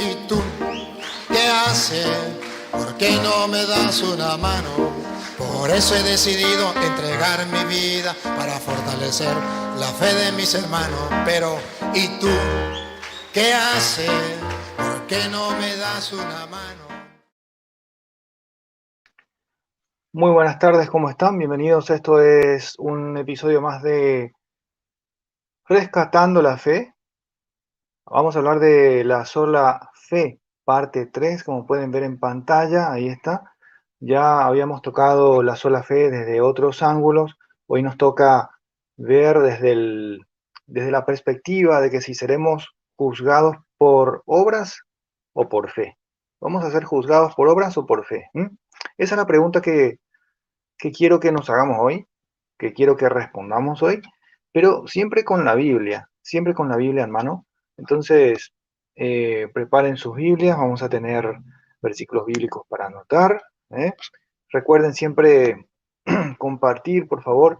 ¿Y tú qué haces? ¿Por qué no me das una mano? Por eso he decidido entregar mi vida para fortalecer la fe de mis hermanos. Pero, ¿y tú qué haces? ¿Por qué no me das una mano? Muy buenas tardes, ¿cómo están? Bienvenidos. Esto es un episodio más de Rescatando la Fe. Vamos a hablar de la sola fe, parte 3, como pueden ver en pantalla, ahí está. Ya habíamos tocado la sola fe desde otros ángulos. Hoy nos toca ver desde la perspectiva de que si seremos juzgados por obras o por fe. ¿Vamos a ser juzgados por obras o por fe? Esa es la pregunta que quiero que nos hagamos hoy, que quiero que respondamos hoy, pero siempre con la Biblia en mano. Entonces, preparen sus Biblias, vamos a tener versículos bíblicos para anotar. ¿eh? Recuerden siempre compartir, por favor.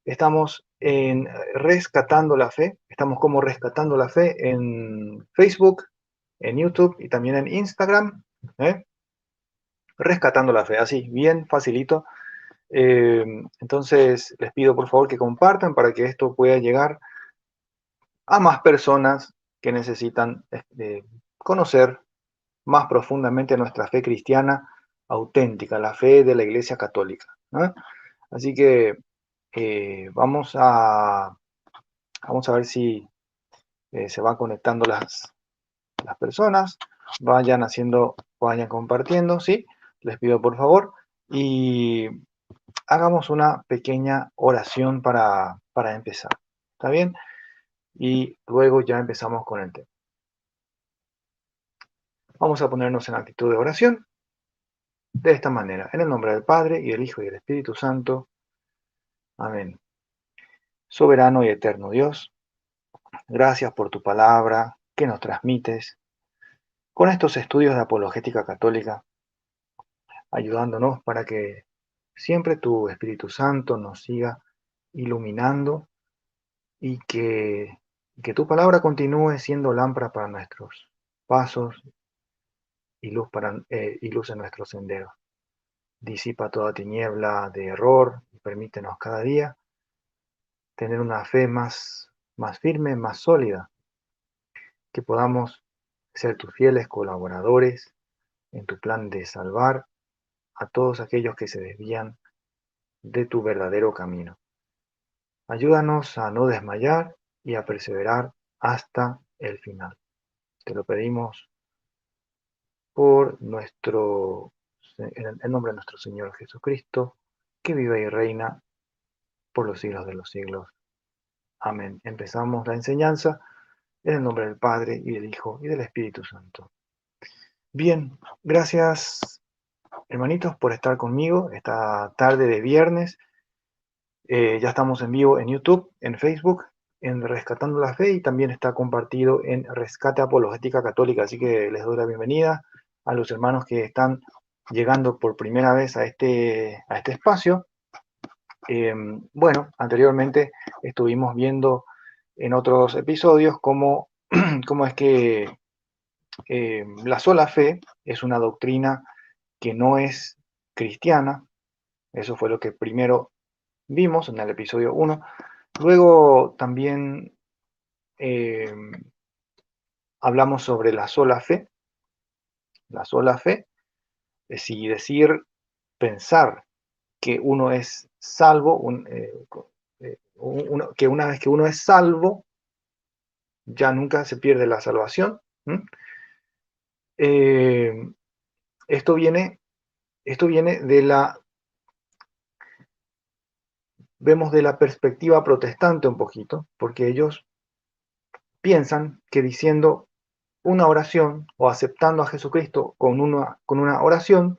Estamos en Rescatando la Fe, estamos como Rescatando la Fe en Facebook, en YouTube y también en Instagram. Rescatando la Fe, así, bien facilito. Entonces les pido por favor que compartan para que esto pueda llegar a más personas que necesitan conocer más profundamente nuestra fe cristiana auténtica, la fe de la Iglesia Católica, ¿no? Así que vamos a ver si se van conectando las personas, vayan compartiendo, ¿sí? Les pido por favor. Y hagamos una pequeña oración para empezar. ¿Está bien? Y luego ya empezamos con el tema. Vamos a ponernos en actitud de oración de esta manera. En el nombre del Padre, y del Hijo, y del Espíritu Santo. Amén. Soberano y eterno Dios, gracias por tu palabra que nos transmites con estos estudios de apologética católica, ayudándonos para que siempre tu Espíritu Santo nos siga iluminando y que tu palabra continúe siendo lámpara para nuestros pasos y luz en nuestros senderos. Disipa toda tiniebla de error y permítenos cada día tener una fe más firme, más sólida, que podamos ser tus fieles colaboradores en tu plan de salvar a todos aquellos que se desvían de tu verdadero camino. Ayúdanos a no desmayar y a perseverar hasta el final. Te lo pedimos por en el nombre de nuestro Señor Jesucristo, que vive y reina por los siglos de los siglos. Amén. Empezamos la enseñanza en el nombre del Padre, y del Hijo, y del Espíritu Santo. Bien, gracias hermanitos por estar conmigo esta tarde de viernes. Ya estamos en vivo en YouTube, en Facebook, en Rescatando la Fe, y también está compartido en Rescate Apologética Católica. Así que les doy la bienvenida a los hermanos que están llegando por primera vez a este espacio. Bueno, anteriormente estuvimos viendo en otros episodios cómo es que la sola fe es una doctrina que no es cristiana. Eso fue lo que primero vimos en el episodio 1. Luego también hablamos sobre la sola fe. La sola fe es decir, pensar que uno es salvo, que una vez que uno es salvo, ya nunca se pierde la salvación. Esto viene vemos de la perspectiva protestante un poquito, porque ellos piensan que diciendo una oración o aceptando a Jesucristo con una oración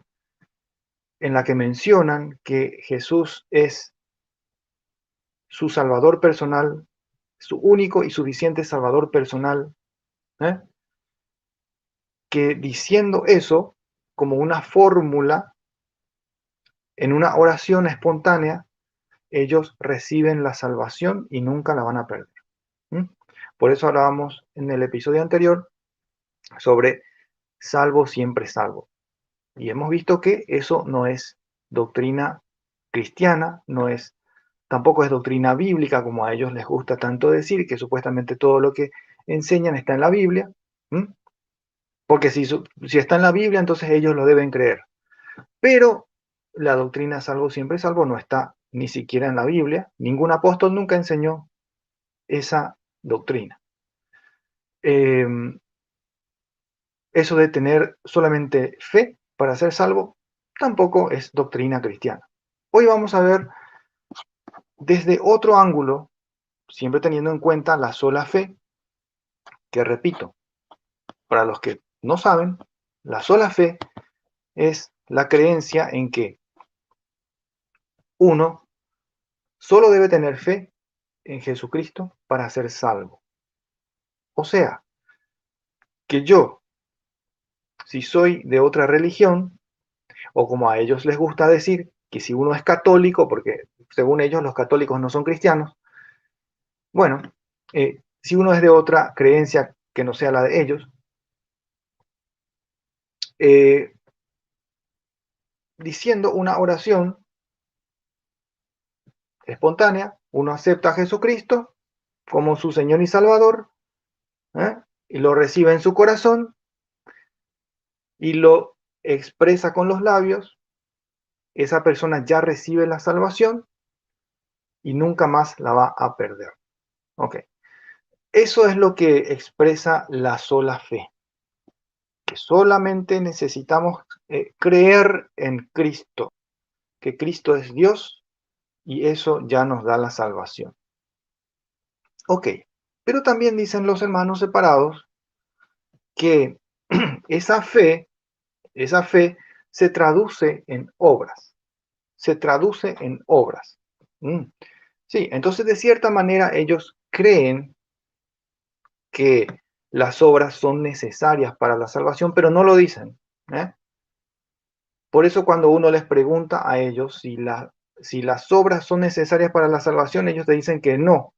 en la que mencionan que Jesús es su Salvador personal, su único y suficiente Salvador personal, ¿eh? Que diciendo eso como una fórmula en una oración espontánea, ellos reciben la salvación y nunca la van a perder. Por eso hablábamos en el episodio anterior sobre salvo siempre salvo. Y hemos visto que eso no es doctrina cristiana, tampoco es doctrina bíblica, como a ellos les gusta tanto decir, que supuestamente todo lo que enseñan está en la Biblia. Porque si está en la Biblia, entonces ellos lo deben creer. Pero la doctrina salvo siempre salvo no está ni siquiera en la Biblia. Ningún apóstol nunca enseñó esa doctrina. Eso de tener solamente fe para ser salvo tampoco es doctrina cristiana. Hoy vamos a ver desde otro ángulo, siempre teniendo en cuenta la sola fe, que repito, para los que no saben, la sola fe es la creencia en que uno solo debe tener fe en Jesucristo para ser salvo. O sea, que yo, si soy de otra religión, o como a ellos les gusta decir, que si uno es católico, porque según ellos los católicos no son cristianos, bueno, si uno es de otra creencia que no sea la de ellos, diciendo una oración espontánea, uno acepta a Jesucristo como su Señor y Salvador, y lo recibe en su corazón y lo expresa con los labios, esa persona ya recibe la salvación y nunca más la va a perder. Ok. Eso es lo que expresa la sola fe, que solamente necesitamos creer en Cristo, que Cristo es Dios y eso ya nos da la salvación. Ok, pero también dicen los hermanos separados que esa fe se traduce en obras, se traduce en obras. Sí, entonces de cierta manera ellos creen que las obras son necesarias para la salvación, pero no lo dicen. Por eso cuando uno les pregunta a ellos si las obras son necesarias para la salvación, ellos te dicen que no.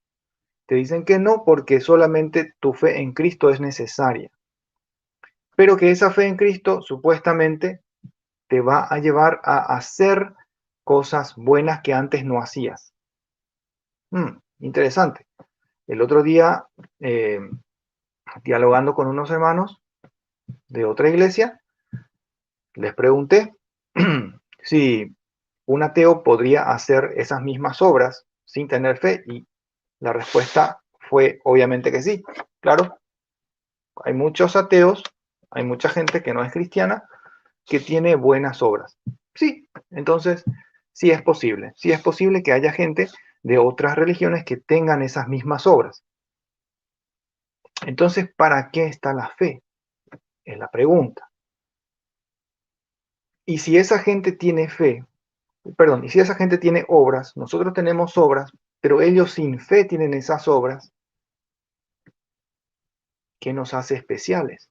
Te dicen que no porque solamente tu fe en Cristo es necesaria. Pero que esa fe en Cristo supuestamente te va a llevar a hacer cosas buenas que antes no hacías. Interesante. El otro día, dialogando con unos hermanos de otra iglesia, les pregunté si un ateo podría hacer esas mismas obras sin tener fe y la respuesta fue obviamente que sí. Claro, hay muchos ateos, hay mucha gente que no es cristiana que tiene buenas obras. Sí, entonces sí es posible que haya gente de otras religiones que tengan esas mismas obras. Entonces, ¿para qué está la fe? Es la pregunta. Y si esa gente tiene fe, y si esa gente tiene obras, nosotros tenemos obras, pero ellos sin fe tienen esas obras, ¿qué nos hace especiales?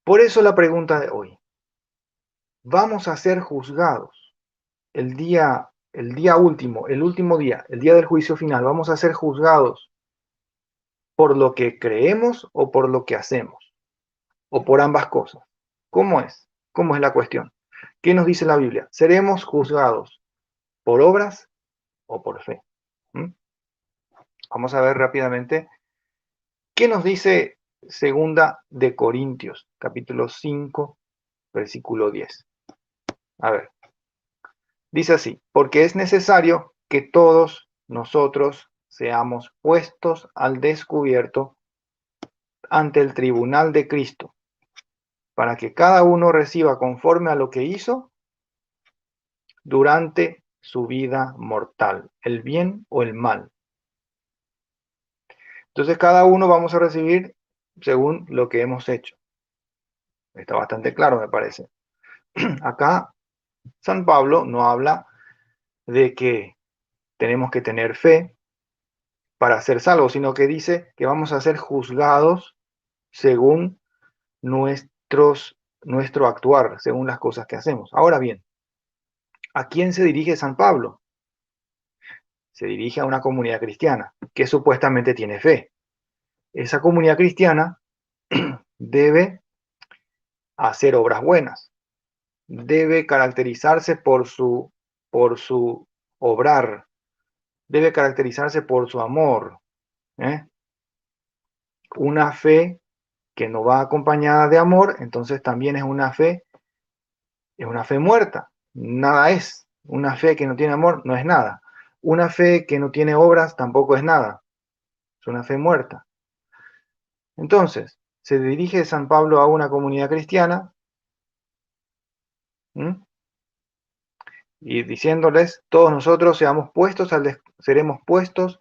Por eso la pregunta de hoy. Vamos a ser juzgados el día último, el último día, el día del juicio final. Vamos a ser juzgados por lo que creemos o por lo que hacemos, o por ambas cosas. ¿Cómo es? ¿Cómo es la cuestión? ¿Qué nos dice la Biblia? ¿Seremos juzgados por obras o por fe? Vamos a ver rápidamente qué nos dice segunda de Corintios, capítulo 5, versículo 10. A ver, dice así, porque es necesario que todos nosotros seamos puestos al descubierto ante el tribunal de Cristo, para que cada uno reciba conforme a lo que hizo durante su vida mortal, el bien o el mal. Entonces cada uno vamos a recibir según lo que hemos hecho. Está bastante claro, me parece. Acá San Pablo no habla de que tenemos que tener fe para ser salvos, sino que dice que vamos a ser juzgados según nuestro actuar, según las cosas que hacemos. Ahora bien, ¿a quién se dirige San Pablo? Se dirige a una comunidad cristiana que supuestamente tiene fe. Esa comunidad cristiana debe hacer obras buenas. Debe caracterizarse por su obrar. Debe caracterizarse por su amor. Una fe que no va acompañada de amor, entonces también es una fe muerta. Nada es. Una fe que no tiene amor no es nada. Una fe que no tiene obras tampoco es nada. Es una fe muerta. Entonces, se dirige San Pablo a una comunidad cristiana y diciéndoles, todos nosotros seremos puestos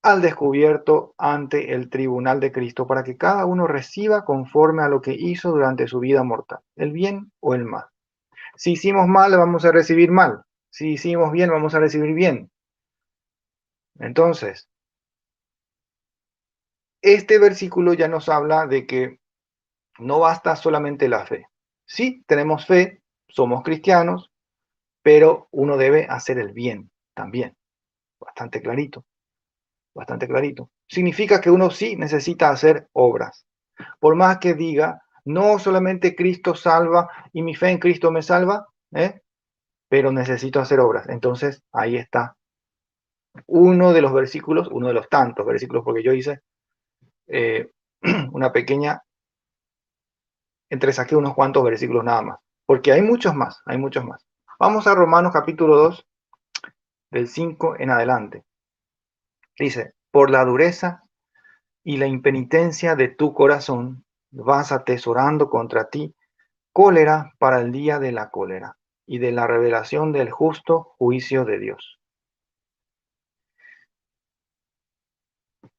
al descubierto ante el tribunal de Cristo, para que cada uno reciba conforme a lo que hizo durante su vida mortal, el bien o el mal. Si hicimos mal, vamos a recibir mal. Si hicimos bien, vamos a recibir bien. Entonces, este versículo ya nos habla de que no basta solamente la fe. Sí, tenemos fe, somos cristianos, pero uno debe hacer el bien también. Bastante clarito, bastante clarito. Significa que uno sí necesita hacer obras. Por más que diga, no solamente Cristo salva y mi fe en Cristo me salva, pero necesito hacer obras. Entonces, ahí está uno de los versículos, uno de los tantos versículos, porque yo hice una pequeña, entresaqué unos cuantos versículos nada más, porque hay muchos más, hay muchos más. Vamos a Romanos capítulo 2, del 5 en adelante. Dice, por la dureza y la impenitencia de tu corazón, vas atesorando contra ti cólera para el día de la cólera y de la revelación del justo juicio de Dios,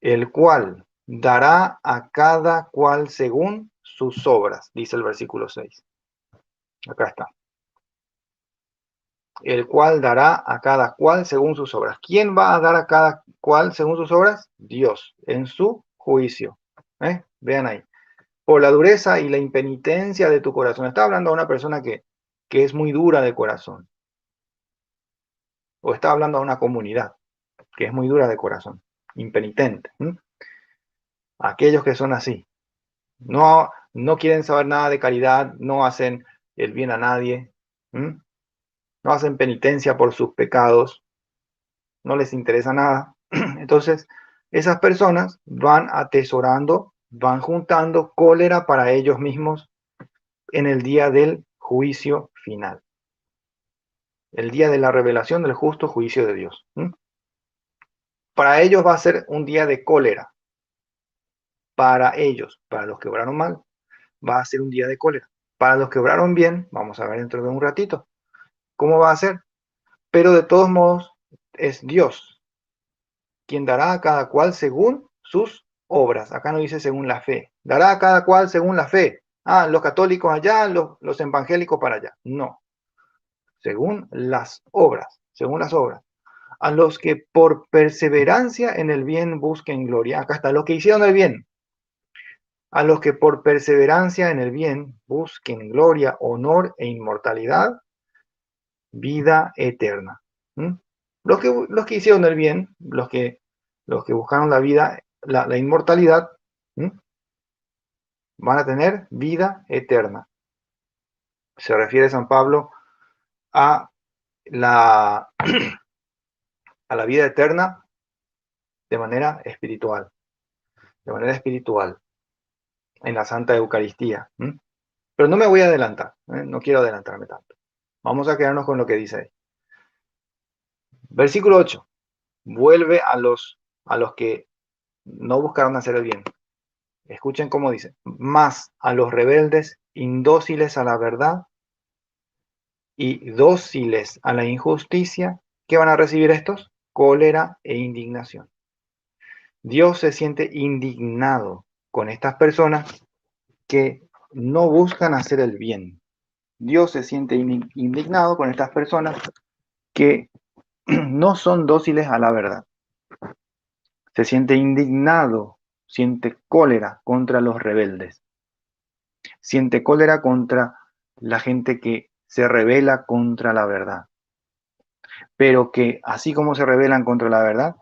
el cual dará a cada cual según sus obras, dice el versículo 6. Acá está. El cual dará a cada cual según sus obras. ¿Quién va a dar a cada cual según sus obras? Dios, en su juicio. Vean ahí. Por la dureza y la impenitencia de tu corazón. Está hablando a una persona que es muy dura de corazón. O está hablando a una comunidad que es muy dura de corazón, impenitente. Aquellos que son así. No quieren saber nada de caridad, no hacen el bien a nadie. No hacen penitencia por sus pecados, no les interesa nada. Entonces, esas personas van atesorando, van juntando cólera para ellos mismos en el día del juicio final. El día de la revelación del justo juicio de Dios. Para ellos va a ser un día de cólera. Para ellos, para los que obraron mal, va a ser un día de cólera. Para los que obraron bien, vamos a ver dentro de un ratito cómo va a ser. Pero de todos modos, es Dios quien dará a cada cual según sus obras. Acá no dice según la fe. Dará a cada cual según la fe. Los católicos allá, los evangélicos para allá. No. Según las obras. Según las obras. A los que por perseverancia en el bien busquen gloria. Acá está, los que hicieron el bien. A los que por perseverancia en el bien busquen gloria, honor e inmortalidad, vida eterna. Los que hicieron el bien, los que buscaron la vida, la inmortalidad, van a tener vida eterna. Se refiere San Pablo a la vida eterna de manera espiritual. De manera espiritual. En la Santa Eucaristía. Pero no me voy a adelantar. No quiero adelantarme tanto. Vamos a quedarnos con lo que dice ahí. Versículo 8. Vuelve a los que no buscaron hacer el bien. Escuchen cómo dice. Más a los rebeldes, indóciles a la verdad y dóciles a la injusticia. ¿Qué van a recibir estos? Cólera e indignación. Dios se siente indignado con estas personas que no buscan hacer el bien. Dios se siente indignado con estas personas que no son dóciles a la verdad. Se siente indignado, siente cólera contra los rebeldes. Siente cólera contra la gente que se rebela contra la verdad. Pero que, así como se rebelan contra la verdad,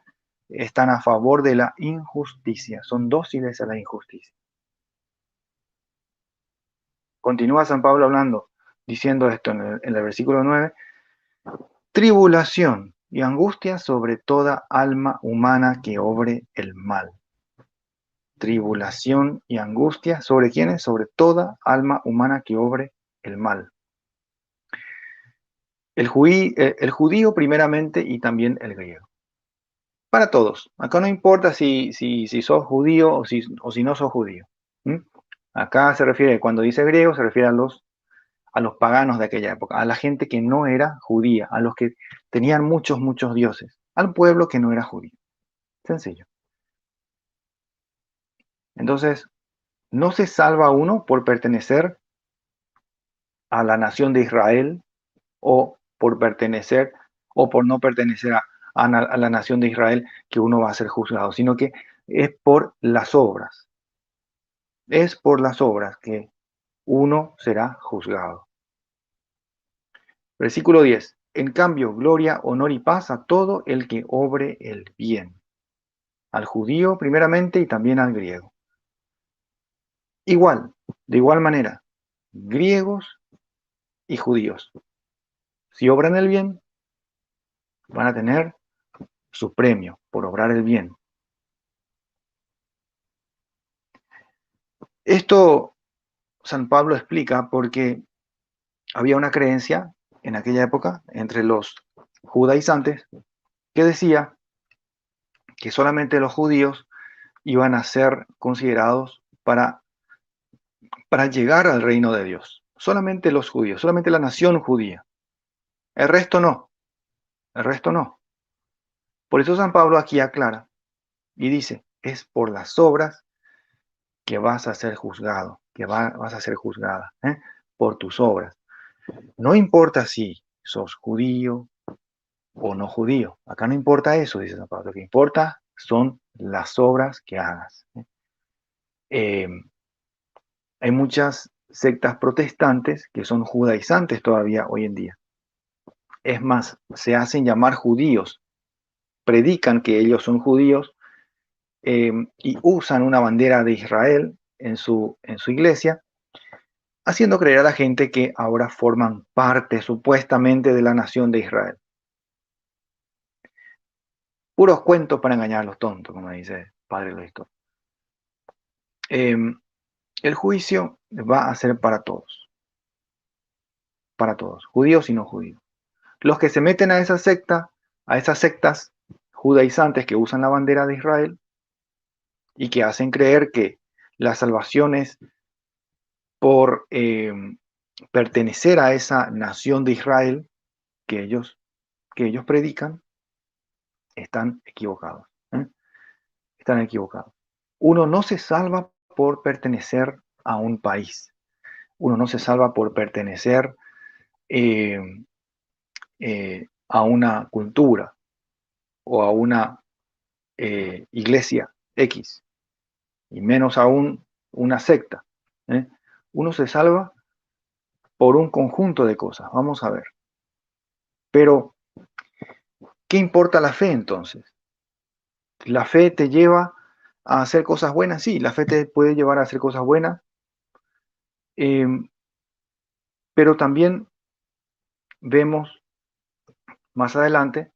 están a favor de la injusticia. Son dóciles a la injusticia. Continúa San Pablo hablando, diciendo esto en el versículo 9, tribulación y angustia sobre toda alma humana que obre el mal. Tribulación y angustia sobre quiénes, sobre toda alma humana que obre el mal. El judío primeramente y también el griego. Para todos. Acá no importa si sos judío o si no sos judío. ¿Mm? Acá se refiere, cuando dice griego, se refiere a los paganos de aquella época, a la gente que no era judía, a los que tenían muchos dioses, al pueblo que no era judío. Sencillo. Entonces, no se salva uno por pertenecer a la nación de Israel o por pertenecer o por no pertenecer a la nación de Israel que uno va a ser juzgado, sino que es por las obras. Es por las obras que uno será juzgado. Versículo 10. En cambio, gloria, honor y paz a todo el que obre el bien. Al judío primeramente y también al griego. Igual, de igual manera, griegos y judíos. Si obran el bien, van a tener su premio por obrar el bien. Esto San Pablo explica porque había una creencia en aquella época entre los judaizantes que decía que solamente los judíos iban a ser considerados para llegar al reino de Dios. Solamente los judíos, solamente la nación judía. El resto no, el resto no. Por eso San Pablo aquí aclara y dice, es por las obras que vas a ser juzgado, que vas a ser juzgada, por tus obras. No importa si sos judío o no judío. Acá no importa eso, dice San Pablo. Lo que importa son las obras que hagas. Hay muchas sectas protestantes que son judaizantes todavía hoy en día. Es más, se hacen llamar judíos, predican que ellos son judíos y usan una bandera de Israel en su iglesia, haciendo creer a la gente que ahora forman parte supuestamente de la nación de Israel. Puros cuentos para engañar a los tontos, como dice Padre Loisto. El juicio va a ser para todos, judíos y no judíos. Los que se meten a esa secta, a esas sectas judaizantes que usan la bandera de Israel y que hacen creer que la salvación es por pertenecer a esa nación de Israel que ellos predican, están equivocados. Están equivocados. Uno no se salva por pertenecer a un país. Uno no se salva por pertenecer a una cultura o a una iglesia X, y menos aún una secta. Uno se salva por un conjunto de cosas. Vamos a ver. Pero, ¿qué importa la fe entonces? ¿La fe te lleva a hacer cosas buenas? Sí, la fe te puede llevar a hacer cosas buenas, pero también vemos más adelante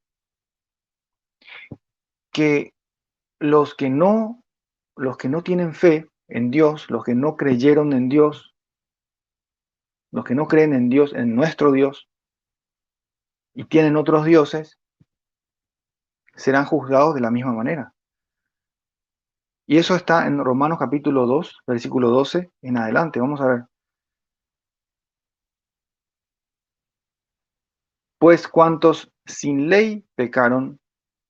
que los que no tienen fe en Dios, los que no creyeron en Dios, los que no creen en Dios, en nuestro Dios, y tienen otros dioses, serán juzgados de la misma manera. Y eso está en Romanos capítulo 2, versículo 12 en adelante. Vamos a ver. Pues cuantos sin ley pecaron,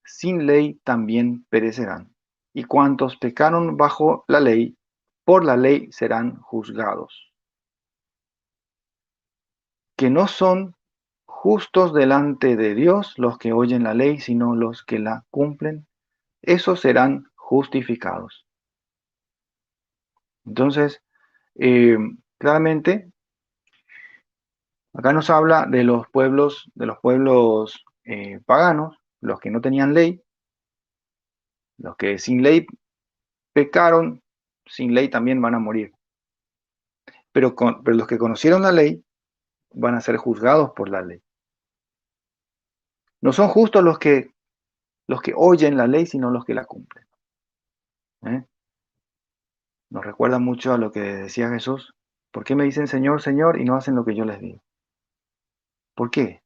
sin ley también perecerán. Y cuantos pecaron bajo la ley, por la ley serán juzgados. Que no son justos delante de Dios los que oyen la ley, sino los que la cumplen, esos serán justificados. Entonces, claramente, acá nos habla de los pueblos paganos, los que no tenían ley, los que sin ley pecaron, sin ley también van a morir. pero los que conocieron la ley van a ser juzgados por la ley. No son justos los que oyen la ley, sino los que la cumplen. ¿Eh? Nos recuerda mucho a lo que decía Jesús. ¿Por qué me dicen Señor, Señor y no hacen lo que yo les digo? ¿Por qué?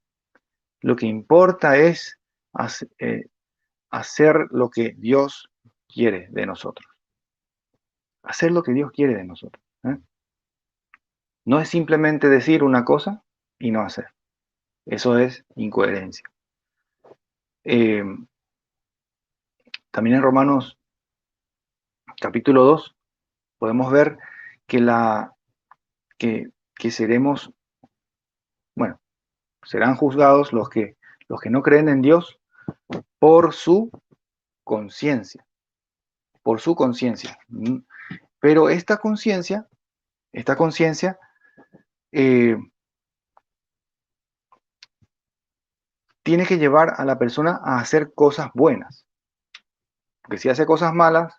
Lo que importa es hacer lo que Dios quiere de nosotros. Hacer lo que Dios quiere de nosotros. ¿Eh? No es simplemente decir una cosa y no hacer. Eso es incoherencia. También en Romanos capítulo 2 podemos ver que, que seremos, bueno, serán juzgados los que no creen en Dios por su conciencia, por su conciencia. Pero esta conciencia eh, tiene que llevar a la persona a hacer cosas buenas. Porque si hace cosas malas,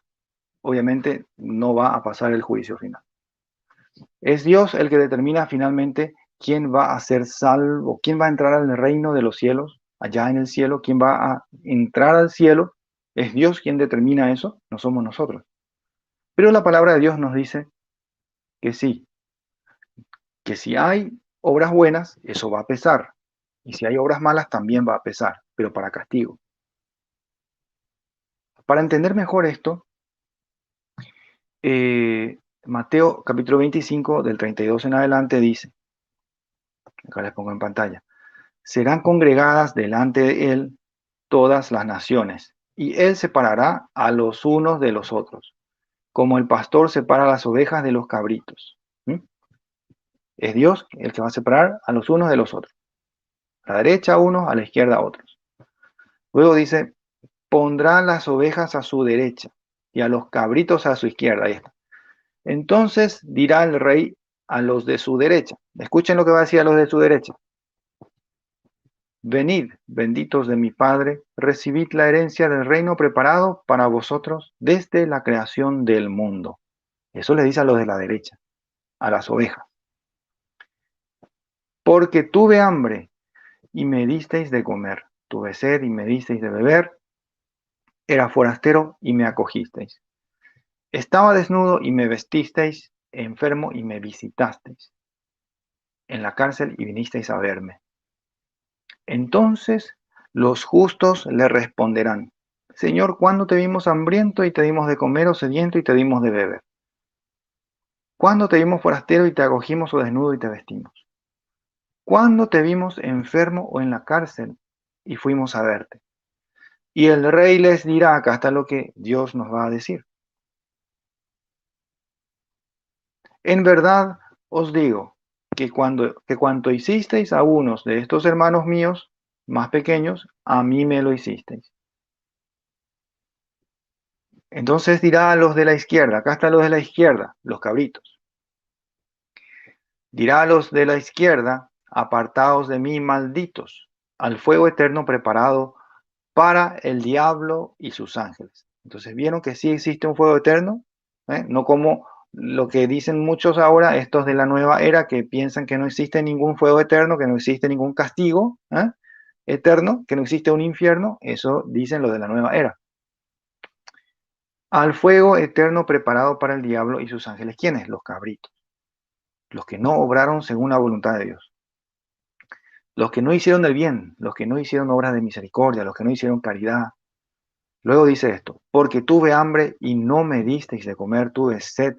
obviamente no va a pasar el juicio final. Es Dios el que determina finalmente quién va a ser salvo, quién va a entrar al reino de los cielos, allá en el cielo, quién va a entrar al cielo. Es Dios quien determina eso, no somos nosotros. Pero la palabra de Dios nos dice que sí, que si hay obras buenas, eso va a pesar. Y si hay obras malas, también va a pesar, pero para castigo. Para entender mejor esto, Mateo capítulo 25, del 32 en adelante dice, acá les pongo en pantalla, serán congregadas delante de él todas las naciones, y él separará a los unos de los otros, como el pastor separa las ovejas de los cabritos. ¿Mm? Es Dios el que va a separar a los unos de los otros. A la derecha unos, a la izquierda otros. Luego dice, pondrá las ovejas a su derecha y a los cabritos a su izquierda. Ahí está. Entonces dirá el rey a los de su derecha. Escuchen lo que va a decir a los de su derecha. Venid, benditos de mi Padre, recibid la herencia del reino preparado para vosotros desde la creación del mundo. Eso le dice a los de la derecha, a las ovejas. Porque tuve hambre y me disteis de comer, tuve sed y me disteis de beber, era forastero y me acogisteis. Estaba desnudo y me vestisteis, enfermo y me visitasteis, en la cárcel y vinisteis a verme. Entonces los justos le responderán, Señor, ¿cuándo te vimos hambriento y te dimos de comer o sediento y te dimos de beber? ¿Cuándo te vimos forastero y te acogimos o desnudo y te vestimos? ¿Cuándo te vimos enfermo o en la cárcel y fuimos a verte? Y el rey les dirá, acá está lo que Dios nos va a decir. En verdad os digo que cuanto hicisteis a unos de estos hermanos míos más pequeños, a mí me lo hicisteis. Entonces dirá a los de la izquierda, acá están los de la izquierda, los cabritos. Dirá a los de la izquierda, apartaos de mí, malditos, al fuego eterno preparado para el diablo y sus ángeles. Entonces, ¿vieron que sí existe un fuego eterno? No como lo que dicen muchos ahora, estos de la nueva era, que piensan que no existe ningún fuego eterno, que no existe ningún castigo eterno, que no existe un infierno. Eso dicen los de la nueva era. Al fuego eterno preparado para el diablo y sus ángeles. ¿Quiénes? Los cabritos. Los que no obraron según la voluntad de Dios. Los que no hicieron el bien, los que no hicieron obras de misericordia, los que no hicieron caridad. Luego dice esto, porque tuve hambre y no me disteis de comer, tuve sed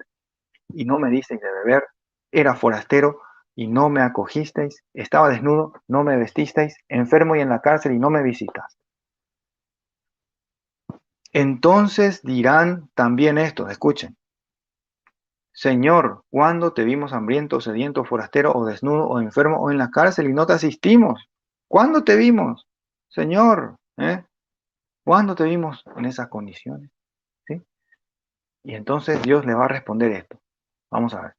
y no me disteis de beber, era forastero y no me acogisteis, estaba desnudo, no me vestisteis, enfermo y en la cárcel y no me visitaste. Entonces dirán también estos, escuchen, Señor, ¿cuándo te vimos hambriento, sediento, forastero o desnudo o enfermo o en la cárcel y no te asistimos? ¿Cuándo te vimos, Señor? ¿Cuándo te vimos en esas condiciones? ¿Sí? Y entonces Dios le va a responder esto. Vamos a ver.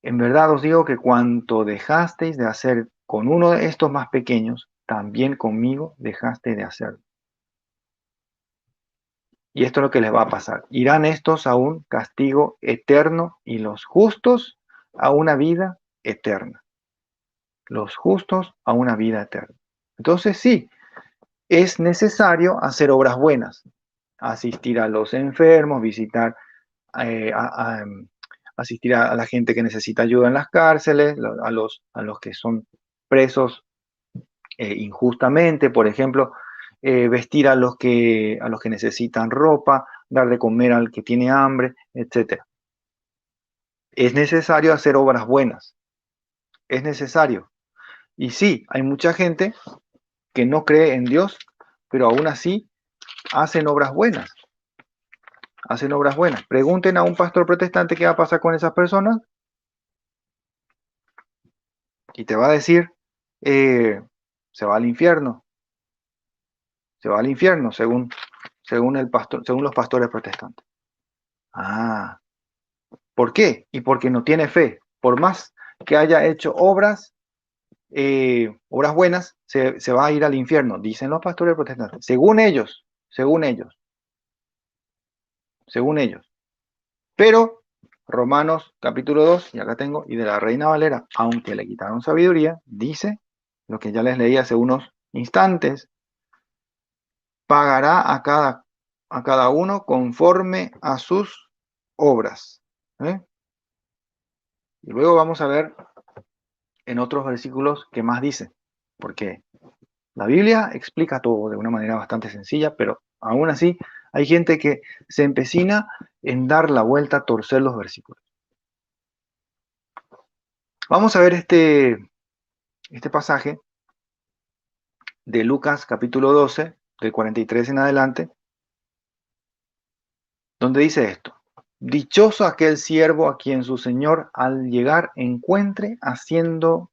En verdad os digo que cuanto dejasteis de hacer con uno de estos más pequeños, también conmigo dejaste de hacerlo. Y esto es lo que les va a pasar. Irán estos a un castigo eterno y los justos a una vida eterna. Los justos a una vida eterna. Entonces sí, es necesario hacer obras buenas, asistir a los enfermos, visitar, eh, a- a, asistir a la gente que necesita ayuda en las cárceles, a los que son presos injustamente, por ejemplo, vestir a los que necesitan ropa, dar de comer al que tiene hambre, etcétera. Es necesario hacer obras buenas, es necesario. Y sí, hay mucha gente que no cree en Dios, pero aún así hacen obras buenas, hacen obras buenas. Pregunten a un pastor protestante qué va a pasar con esas personas y te va a decir, eh, se va al infierno, se va al infierno según el pastor, según los pastores protestantes. Ah, ¿por qué? Y porque no tiene fe. Por más que haya hecho obras, obras buenas, se va a ir al infierno, dicen los pastores protestantes. Según ellos, según ellos, según ellos. Pero Romanos capítulo 2, y acá tengo, y de la Reina Valera, aunque le quitaron sabiduría, dice lo que ya les leí hace unos instantes, pagará a cada uno conforme a sus obras. ¿Eh? Y luego vamos a ver en otros versículos qué más dice, porque la Biblia explica todo de una manera bastante sencilla, pero aún así hay gente que se empecina en dar la vuelta, a torcer los versículos. Vamos a ver este pasaje de Lucas capítulo 12, del 43 en adelante, donde dice esto. Dichoso aquel siervo a quien su señor al llegar encuentre haciéndolo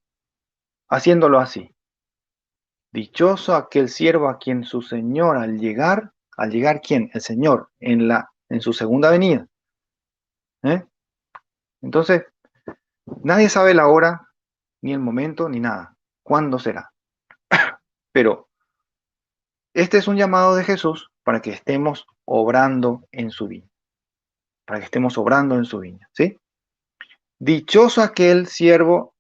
así. Dichoso aquel siervo a quien su señor al llegar ¿quién? El Señor en su segunda venida. ¿Eh? Entonces, nadie sabe la hora, ni el momento, ni nada. ¿Cuándo será? Pero este es un llamado de Jesús para que estemos obrando en su viña. Para que estemos obrando en su viña. ¿Sí? Dichoso aquel siervo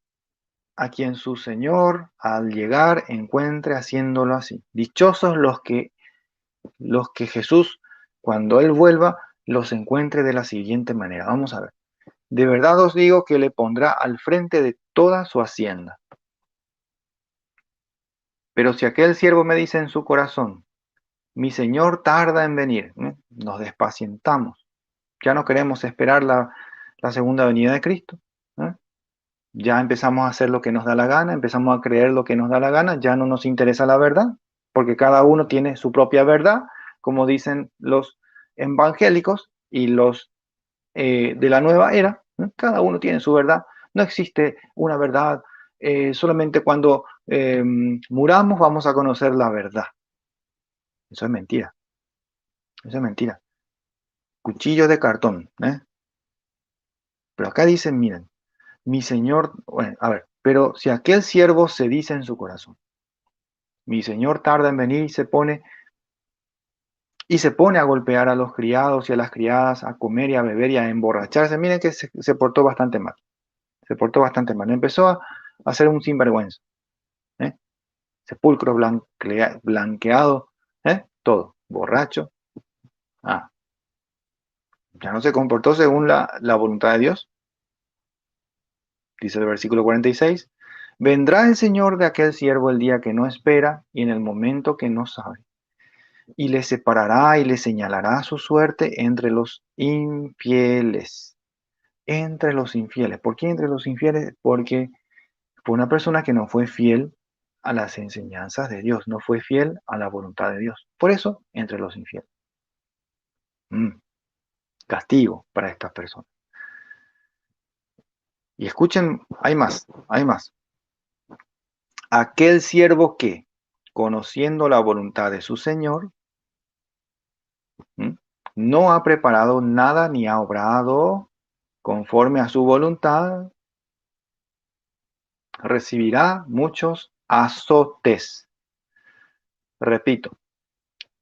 a quien su Señor al llegar encuentre haciéndolo así. Dichosos los que Jesús, cuando Él vuelva, los encuentre de la siguiente manera. Vamos a ver. De verdad os digo que le pondrá al frente de toda su hacienda. Pero si aquel siervo me dice en su corazón, mi Señor tarda en venir, nos despacientamos. Ya no queremos esperar la segunda venida de Cristo. ¿Eh? Ya empezamos a hacer lo que nos da la gana, empezamos a creer lo que nos da la gana, ya no nos interesa la verdad, porque cada uno tiene su propia verdad, como dicen los evangélicos y los de la nueva era, ¿no? Cada uno tiene su verdad, no existe una verdad, solamente cuando muramos vamos a conocer la verdad. Eso es mentira, eso es mentira. Cuchillo de cartón, ¿eh? Pero acá dicen, miren, mi Señor, bueno, a ver, pero si aquel siervo se dice en su corazón, mi Señor tarda en venir y se pone a golpear a los criados y a las criadas, a comer y a beber y a emborracharse, miren que se portó bastante mal. Se portó bastante mal. Empezó a ser un sinvergüenza. ¿Eh? Sepulcro blanqueado, todo. Borracho. Ah, ya no se comportó según la voluntad de Dios. Dice el versículo 46. Vendrá el Señor de aquel siervo el día que no espera y en el momento que no sabe. Y le separará y le señalará su suerte entre los infieles. Entre los infieles. ¿Por qué entre los infieles? Porque fue una persona que no fue fiel a las enseñanzas de Dios, no fue fiel a la voluntad de Dios. Por eso, entre los infieles. Castigo para estas personas. Y escuchen, hay más, hay más. Aquel siervo que, conociendo la voluntad de su Señor, no ha preparado nada ni ha obrado conforme a su voluntad, recibirá muchos azotes. Repito,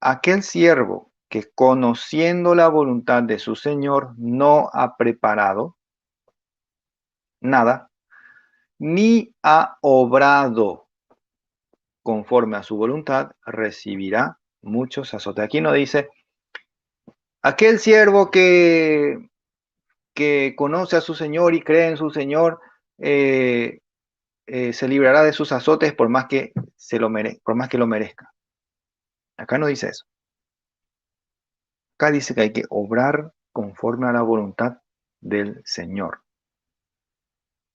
aquel siervo que conociendo la voluntad de su Señor no ha preparado nada, ni ha obrado conforme a su voluntad, recibirá muchos azotes. Aquí no dice, aquel siervo que conoce a su Señor y cree en su Señor, se librará de sus azotes por más que por más que lo merezca. Acá no dice eso. Acá dice que hay que obrar conforme a la voluntad del Señor.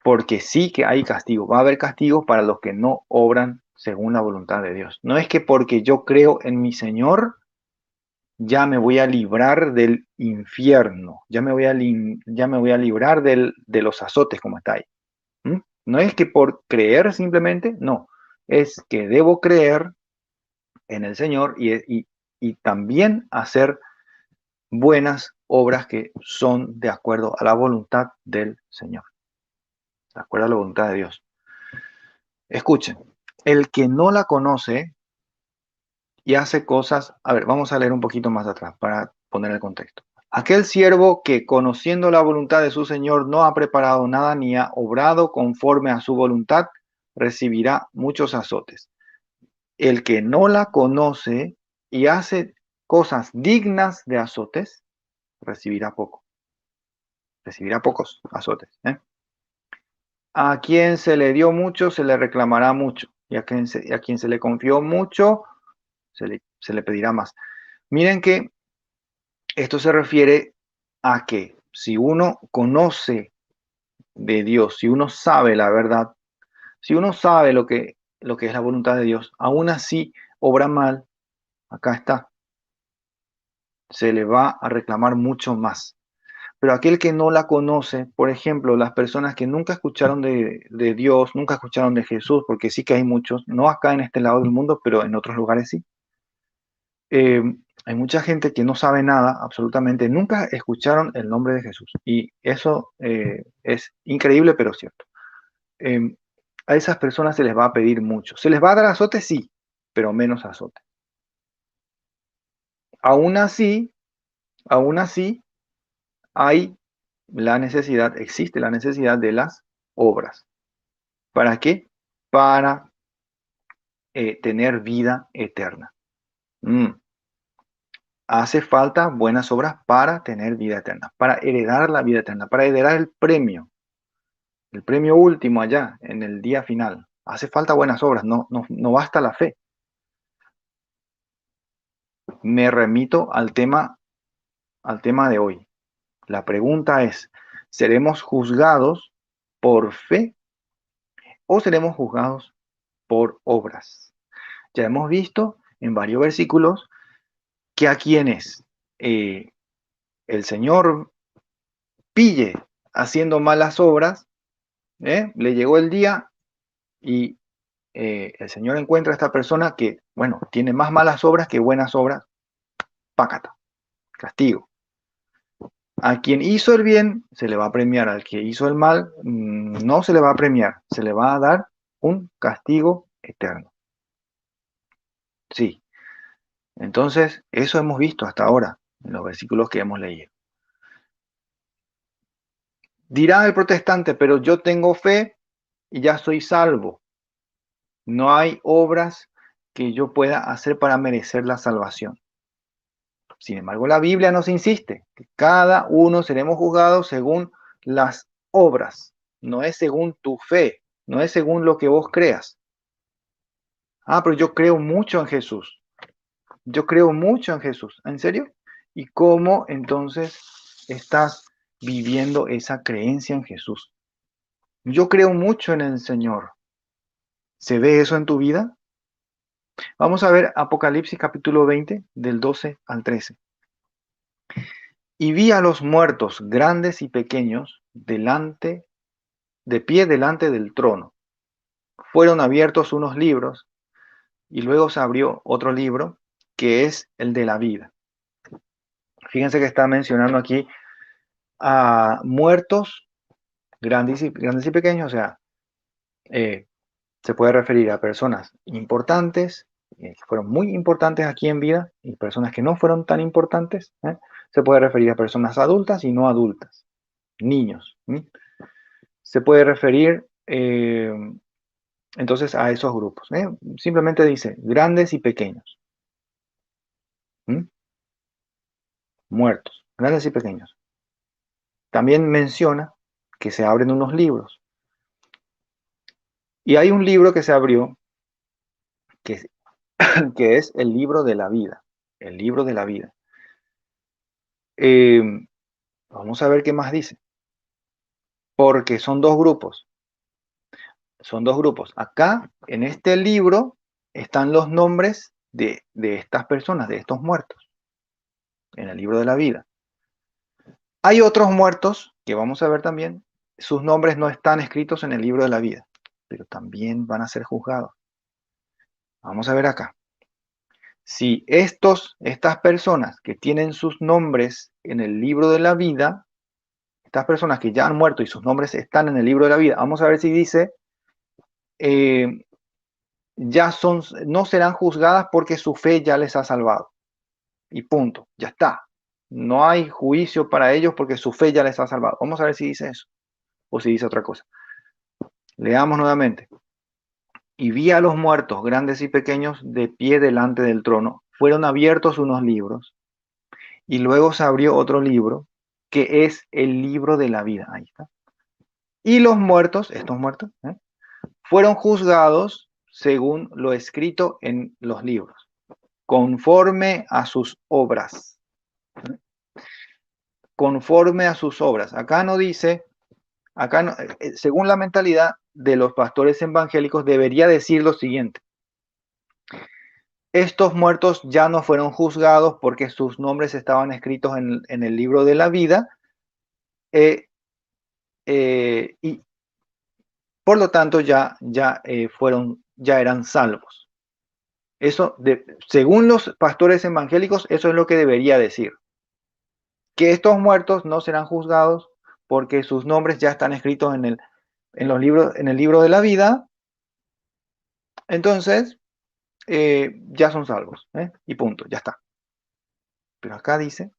Porque sí que hay castigo. Va a haber castigos para los que no obran según la voluntad de Dios. No es que porque yo creo en mi Señor, ya me voy a librar del infierno. Ya me voy a librar de los azotes como está ahí. ¿Mm? No es que por creer simplemente, no. Es que debo creer en el Señor y también hacer buenas obras que son de acuerdo a la voluntad del Señor, de acuerdo a la voluntad de Dios. Escuchen, el que no la conoce y hace cosas, a ver, vamos a leer un poquito más atrás para poner el contexto. Aquel siervo que conociendo la voluntad de su Señor no ha preparado nada ni ha obrado conforme a su voluntad, recibirá muchos azotes. El que no la conoce y hace cosas dignas de azotes, recibirá poco. Recibirá pocos azotes. A quien se le dio mucho, se le reclamará mucho. Y a quien se le confió mucho, se le pedirá más. Miren que esto se refiere a que si uno conoce de Dios, si uno sabe la verdad, si uno sabe lo que es la voluntad de Dios, aún así obra mal, acá está, se le va a reclamar mucho más. Pero aquel que no la conoce, por ejemplo, las personas que nunca escucharon de Dios, nunca escucharon de Jesús, porque sí que hay muchos, no acá en este lado del mundo, pero en otros lugares sí. Hay mucha gente que no sabe nada, absolutamente, nunca escucharon el nombre de Jesús. Y eso es increíble, pero cierto. Eh, a esas personas se les va a pedir mucho. ¿Se les va a dar azote? Sí, pero menos azote. Aún así, aún así, existe la necesidad de las obras. ¿Para qué? Para tener vida eterna. Hace falta buenas obras para tener vida eterna, para heredar la vida eterna, para heredar el premio último allá, en el día final. Hace falta buenas obras, no basta la fe. Me remito al tema de hoy. La pregunta es, ¿seremos juzgados por fe o seremos juzgados por obras? Ya hemos visto en varios versículos que a quienes el Señor pille haciendo malas obras, le llegó el día y el Señor encuentra a esta persona que, bueno, tiene más malas obras que buenas obras, pácata, castigo. A quien hizo el bien se le va a premiar, al que hizo el mal no se le va a premiar, se le va a dar un castigo eterno. Sí. Entonces, eso hemos visto hasta ahora en los versículos que hemos leído. Dirá el protestante, pero yo tengo fe y ya soy salvo. No hay obras que yo pueda hacer para merecer la salvación. Sin embargo, la Biblia nos insiste que cada uno seremos juzgados según las obras. No es según tu fe, no es según lo que vos creas. Pero yo creo mucho en Jesús. Yo creo mucho en Jesús. ¿En serio? ¿Y cómo entonces estás viviendo esa creencia en Jesús? Yo creo mucho en el Señor. ¿Se ve eso en tu vida? Vamos a ver Apocalipsis capítulo 20, del 12 al 13. Y vi a los muertos, grandes y pequeños, de pie delante del trono. Fueron abiertos unos libros y luego se abrió otro libro que es el de la vida. Fíjense que está mencionando aquí a muertos, grandes y pequeños, o sea, se puede referir a personas importantes, que fueron muy importantes aquí en vida, y personas que no fueron tan importantes. Se puede referir a personas adultas y no adultas, niños. se puede referir entonces a esos grupos. Simplemente dice grandes y pequeños. ¿Mm? Muertos, grandes y pequeños. También menciona que se abren unos libros. Y hay un libro que se abrió que, que es el libro de la vida. El libro de la vida. Vamos a ver qué más dice. Porque son dos grupos. Son dos grupos. Acá, en este libro, están los nombres de estas personas, de estos muertos. En el libro de la vida. Hay otros muertos que vamos a ver también. Sus nombres no están escritos en el libro de la vida, pero también van a ser juzgados. Vamos a ver acá. Si estas personas que tienen sus nombres en el libro de la vida, estas personas que ya han muerto y sus nombres están en el libro de la vida, vamos a ver si dice, no serán juzgadas porque su fe ya les ha salvado. Y punto, ya está. No hay juicio para ellos porque su fe ya les ha salvado. Vamos a ver si dice eso o si dice otra cosa. Leamos nuevamente. Y vi a los muertos, grandes y pequeños, de pie delante del trono. Fueron abiertos unos libros y luego se abrió otro libro que es el libro de la vida. Ahí está. Y los muertos, estos muertos, fueron juzgados según lo escrito en los libros, conforme a sus obras. Conforme a sus obras. Acá no dice, acá no, según la mentalidad de los pastores evangélicos, debería decir lo siguiente. Estos muertos ya no fueron juzgados porque sus nombres estaban escritos en el libro de la vida y por lo tanto ya eran salvos. Eso, según los pastores evangélicos, eso es lo que debería decir. Que estos muertos no serán juzgados porque sus nombres ya están escritos en el libro de la vida. Entonces, ya son salvos. Y punto, ya está. Pero acá dice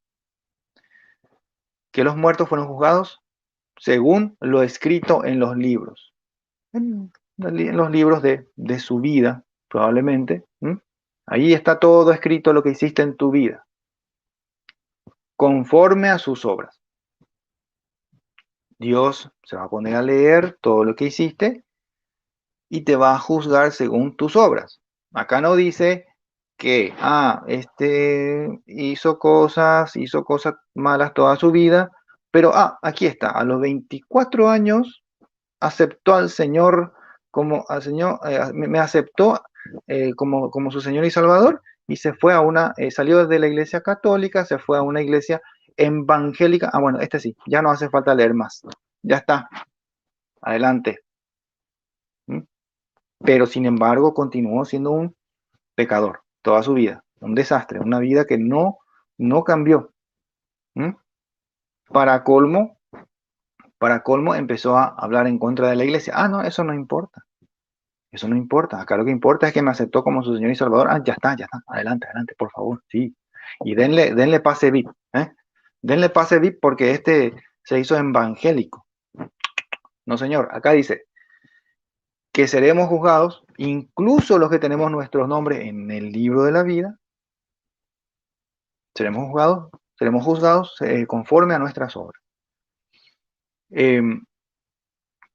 que los muertos fueron juzgados según lo escrito en los libros. En los libros de su vida, probablemente. Ahí está todo escrito lo que hiciste en tu vida. Conforme a sus obras. Dios se va a poner a leer todo lo que hiciste y te va a juzgar según tus obras. Acá no dice que, este hizo cosas malas toda su vida, pero, aquí está, a los 24 años aceptó al Señor me aceptó como su Señor y Salvador y se fue salió de la iglesia católica, se fue a una iglesia evangélica. Bueno, sí, ya no hace falta leer más. Ya está. Adelante. Pero sin embargo continuó siendo un pecador toda su vida, un desastre, una vida que no cambió. Para colmo empezó a hablar en contra de la iglesia. No, eso no importa. Eso no importa. Acá lo que importa es que me aceptó como su Señor y Salvador. Ya está. Adelante, por favor. Sí. Y denle pase VIP. Denle pase VIP porque se hizo evangélico. No, señor. Acá dice que seremos juzgados, incluso los que tenemos nuestros nombres en el libro de la vida, seremos juzgados conforme a nuestras obras.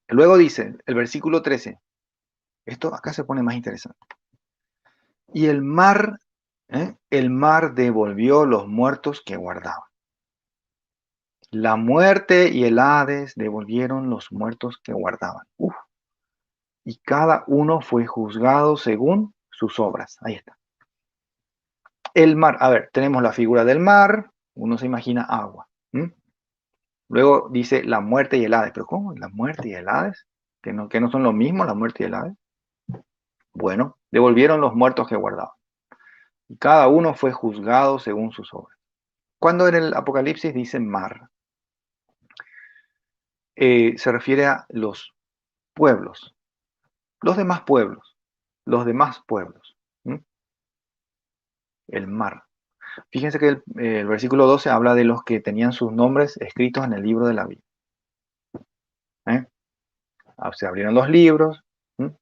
Luego dice, el versículo 13, esto acá se pone más interesante. Y el mar devolvió los muertos que guardaban. La muerte y el Hades devolvieron los muertos que guardaban. Y cada uno fue juzgado según sus obras. Ahí está. El mar, a ver, tenemos la figura del mar, uno se imagina agua. Luego dice la muerte y el Hades. ¿Pero cómo? ¿La muerte y el Hades? ¿Que no son lo mismo la muerte y el Hades? Bueno, devolvieron los muertos que guardaban. Y cada uno fue juzgado según sus obras. Cuando en el Apocalipsis dice mar, se refiere a los pueblos, los demás pueblos. El mar. Fíjense que el versículo 12 habla de los que tenían sus nombres escritos en el libro de la vida. se abrieron los libros,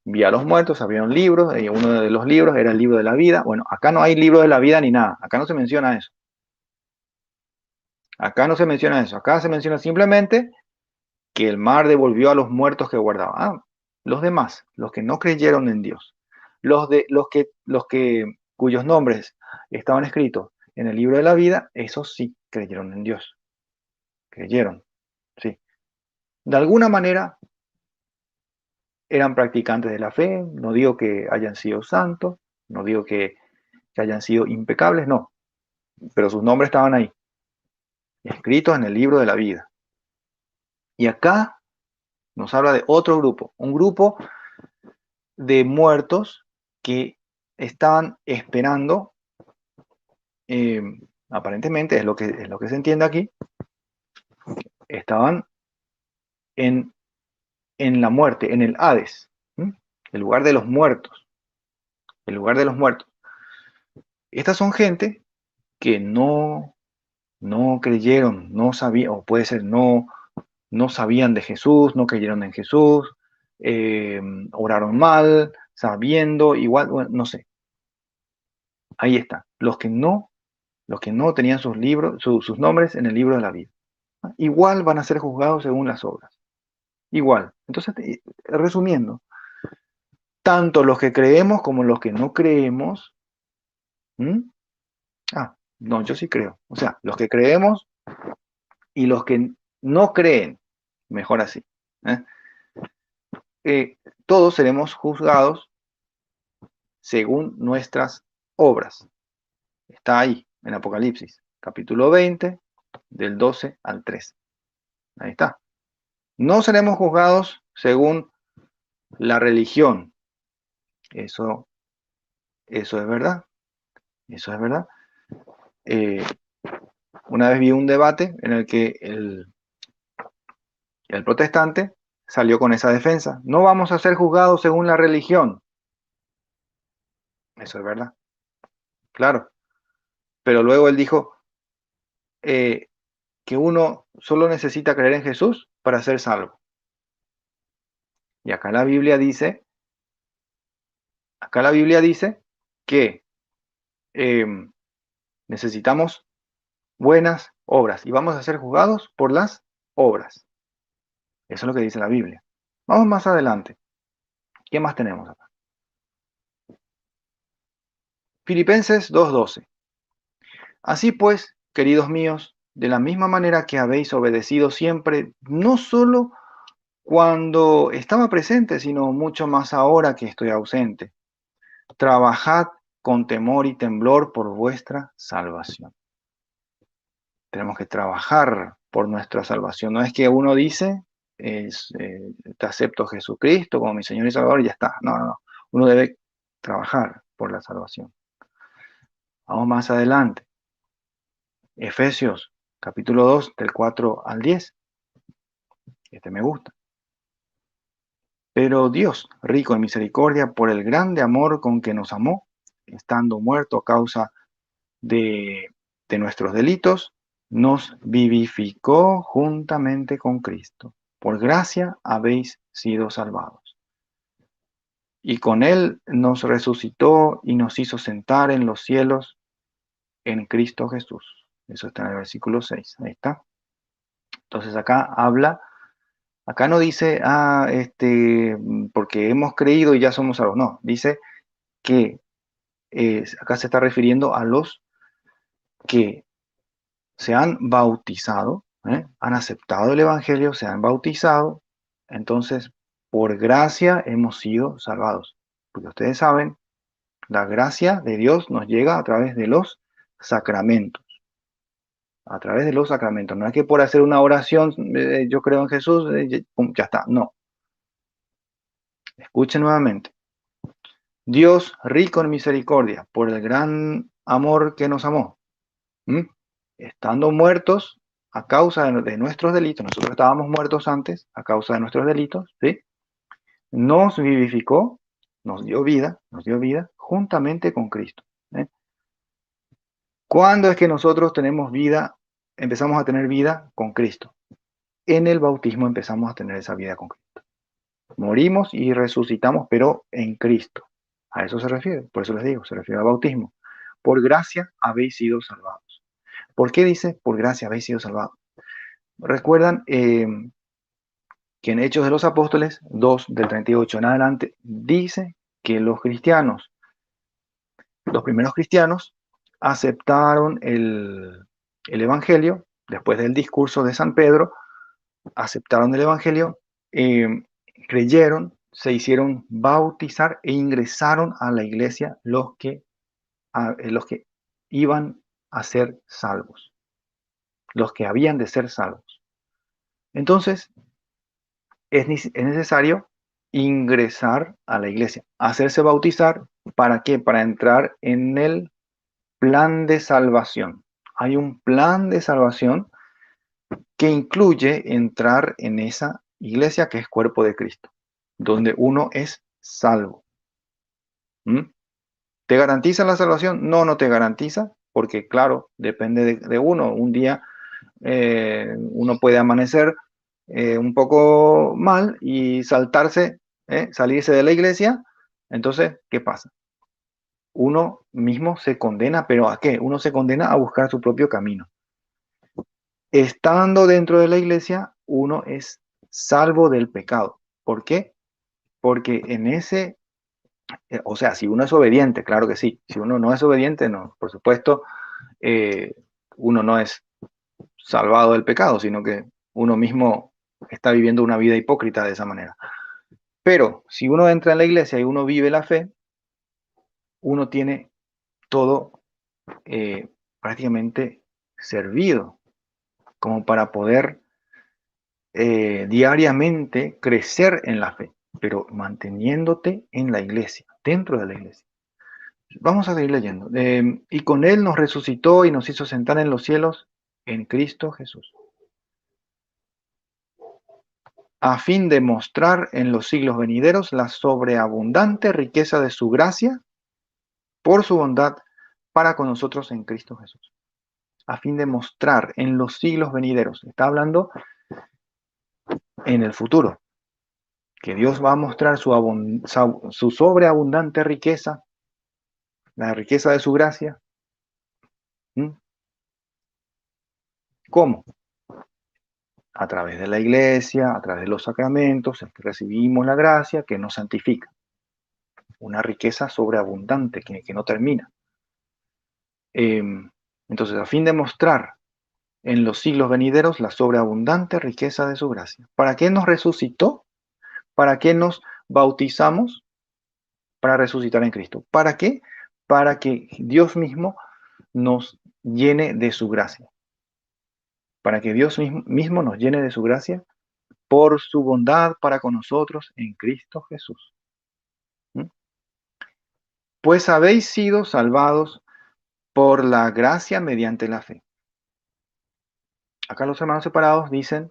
vi a los muertos, se abrieron libros, y uno de los libros era el libro de la vida. Bueno, acá no hay libro de la vida ni nada, acá no se menciona eso. Acá no se menciona eso, acá se menciona simplemente que el mar devolvió a los muertos que guardaba. Los demás, los que no creyeron en Dios, cuyos nombres estaban escritos en el libro de la vida, esos sí creyeron en Dios. Creyeron, sí. De alguna manera eran practicantes de la fe, no digo que hayan sido santos, no digo que hayan sido impecables, no, pero sus nombres estaban ahí, escritos en el libro de la vida. Y acá nos habla de otro grupo, un grupo de muertos que estaban esperando, aparentemente es lo que se entiende aquí, estaban en la muerte, en el Hades, el lugar de los muertos, el lugar de los muertos. Estas son gente que no creyeron, no sabían, o puede ser no sabían de Jesús, no creyeron en Jesús, oraron mal, sabiendo, igual, bueno, no sé. Ahí está, los que no tenían sus libros, sus nombres en el libro de la vida. Igual van a ser juzgados según las obras. Igual. Entonces, resumiendo, tanto los que creemos como los que no creemos. No, yo sí creo. O sea, los que creemos y los que no creen, mejor así. Todos seremos juzgados según nuestras obras. Está ahí, en Apocalipsis, capítulo 20, del 12 al 13. Ahí está. No seremos juzgados según la religión. Eso es verdad. Eso es verdad. Una vez vi un debate en el que el protestante salió con esa defensa. No vamos a ser juzgados según la religión. Eso es verdad. Claro. Pero luego él dijo que uno solo necesita creer en Jesús para ser salvo. Y acá la Biblia dice que necesitamos buenas obras y vamos a ser juzgados por las obras. Eso es lo que dice la Biblia. Vamos más adelante. ¿Qué más tenemos acá? Filipenses 2:12. Así pues, queridos míos, de la misma manera que habéis obedecido siempre, no solo cuando estaba presente, sino mucho más ahora que estoy ausente, trabajad con temor y temblor por vuestra salvación. Tenemos que trabajar por nuestra salvación. No es que uno dice, te acepto a Jesucristo como mi Señor y Salvador y ya está. No. Uno debe trabajar por la salvación. Vamos más adelante. Efesios, capítulo 2, del 4 al 10. Este me gusta. Pero Dios, rico en misericordia, por el grande amor con que nos amó, estando muerto a causa de nuestros delitos, nos vivificó juntamente con Cristo. Por gracia habéis sido salvados. Y con Él nos resucitó y nos hizo sentar en los cielos en Cristo Jesús. Eso está en el versículo 6. Ahí está. Entonces acá no dice, porque hemos creído y ya somos salvos. No, dice que acá se está refiriendo a los que se han bautizado, han aceptado el Evangelio, se han bautizado, entonces por gracia hemos sido salvados. Porque ustedes saben, la gracia de Dios nos llega a través de los sacramentos. A través de los sacramentos. No es que por hacer una oración, yo creo en Jesús, ya está. No. Escuchen nuevamente. Dios, rico en misericordia, por el gran amor que nos amó, estando muertos a causa de nuestros delitos, nosotros estábamos muertos antes a causa de nuestros delitos, ¿sí? Nos vivificó, nos dio vida juntamente con Cristo. ¿Cuándo es que nosotros tenemos vida, empezamos a tener vida con Cristo? En el bautismo empezamos a tener esa vida con Cristo. Morimos y resucitamos, pero en Cristo. A eso se refiere, por eso les digo, se refiere al bautismo. Por gracia habéis sido salvados. ¿Por qué dice por gracia habéis sido salvados? Recuerdan que en Hechos de los Apóstoles 2, del 38 en adelante, dice que los cristianos, los primeros cristianos, aceptaron el Evangelio, después del discurso de San Pedro, aceptaron el Evangelio, creyeron, se hicieron bautizar e ingresaron a la iglesia los que iban a ser salvos, los que habían de ser salvos. Entonces, es necesario ingresar a la iglesia, hacerse bautizar. ¿Para qué? Para entrar en el plan de salvación. Hay un plan de salvación que incluye entrar en esa iglesia que es cuerpo de Cristo, donde uno es salvo. ¿Mm? ¿Te garantiza la salvación? No, no te garantiza, porque claro, depende de uno. Un día uno puede amanecer un poco mal y salirse de la iglesia. Entonces, ¿qué pasa? Uno mismo se condena, ¿pero a qué? Uno se condena a buscar su propio camino. Estando dentro de la iglesia, uno es salvo del pecado. ¿Por qué? Porque en ese, o sea, si uno es obediente, claro que sí. Si uno no es obediente, no, por supuesto, eh, uno no es salvado del pecado, sino que uno mismo está viviendo una vida hipócrita de esa manera. Pero si uno entra en la iglesia y uno vive la fe, uno tiene todo prácticamente servido como para poder diariamente crecer en la fe, pero manteniéndote en la iglesia, dentro de la iglesia. Vamos a seguir leyendo. Y con él nos resucitó y nos hizo sentar en los cielos en Cristo Jesús, a fin de mostrar en los siglos venideros la sobreabundante riqueza de su gracia por su bondad para con nosotros en Cristo Jesús. A fin de mostrar en los siglos venideros. Está hablando en el futuro, que Dios va a mostrar su sobreabundante riqueza, la riqueza de su gracia. ¿Mm? ¿Cómo? A través de la iglesia, a través de los sacramentos, es que recibimos la gracia que nos santifica. Una riqueza sobreabundante que no termina. Entonces, a fin de mostrar en los siglos venideros la sobreabundante riqueza de su gracia. ¿Para qué nos resucitó? ¿Para qué nos bautizamos? Para resucitar en Cristo. ¿Para qué? Para que Dios mismo nos llene de su gracia. Para que Dios mismo nos llene de su gracia por su bondad para con nosotros en Cristo Jesús. ¿Mm? Pues habéis sido salvados por la gracia mediante la fe. Acá los hermanos separados dicen,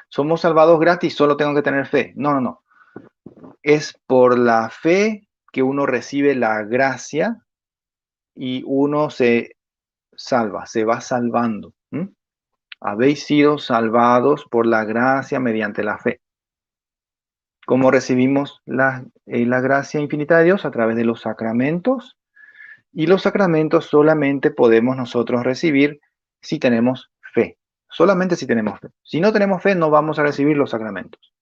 somos salvados gratis, solo tengo que tener fe. No, no, no. Es por la fe que uno recibe la gracia y uno se salva, se va salvando. Habéis sido salvados por la gracia mediante la fe. ¿Cómo recibimos la gracia infinita de Dios? A través de los sacramentos. Y los sacramentos solamente podemos nosotros recibir si tenemos fe. Solamente si tenemos fe. Si no tenemos fe, no vamos a recibir los sacramentos.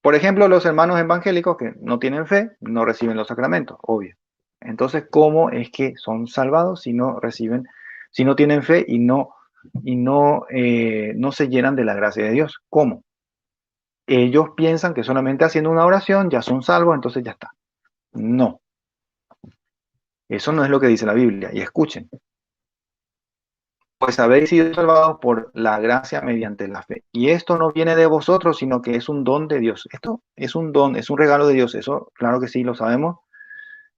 Por ejemplo, los hermanos evangélicos que no tienen fe, no reciben los sacramentos, obvio. Entonces, ¿cómo es que son salvados si no reciben, si no tienen fe y no se llenan de la gracia de Dios? ¿Cómo? Ellos piensan que solamente haciendo una oración ya son salvos, entonces ya está. No. Eso no es lo que dice la Biblia. Y escuchen. Pues habéis sido salvados por la gracia mediante la fe. Y esto no viene de vosotros, sino que es un don de Dios. Esto es un don, es un regalo de Dios. Eso, claro que sí, lo sabemos.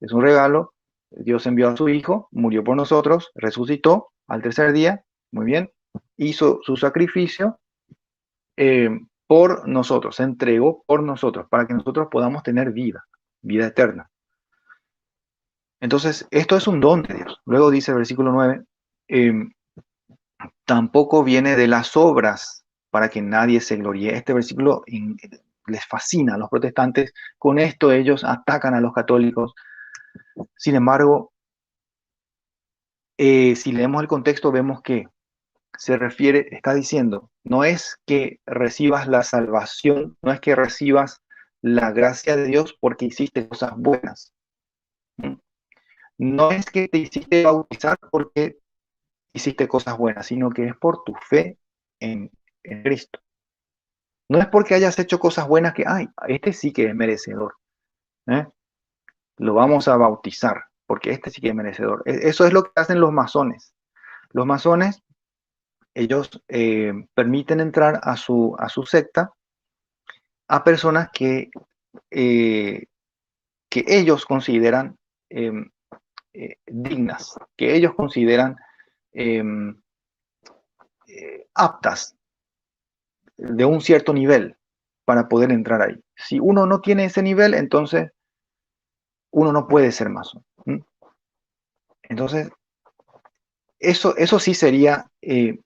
Es un regalo. Dios envió a su Hijo, murió por nosotros, resucitó al tercer día, muy bien, hizo su sacrificio por nosotros, se entregó por nosotros, para que nosotros podamos tener vida, vida eterna. Entonces, esto es un don de Dios. Luego dice el versículo 9, tampoco viene de las obras para que nadie se gloríe. Este versículo les fascina a los protestantes. Con esto ellos atacan a los católicos. Sin embargo, si leemos el contexto, vemos que se refiere, está diciendo, no es que recibas la salvación, no es que recibas la gracia de Dios porque hiciste cosas buenas. ¿Mm? No es que te hiciste bautizar porque hiciste cosas buenas, sino que es por tu fe en Cristo. No es porque hayas hecho cosas buenas que, ay, este sí que es merecedor. ¿Eh? Lo vamos a bautizar, porque este sí que es merecedor. Eso es lo que hacen los masones. Los masones, ellos permiten entrar a su secta a personas eh, que ellos consideran eh, dignas, que ellos consideran eh, aptas de un cierto nivel para poder entrar ahí. Si uno no tiene ese nivel, entonces uno no puede ser masón. ¿Mm? Entonces, eso sí sería eh,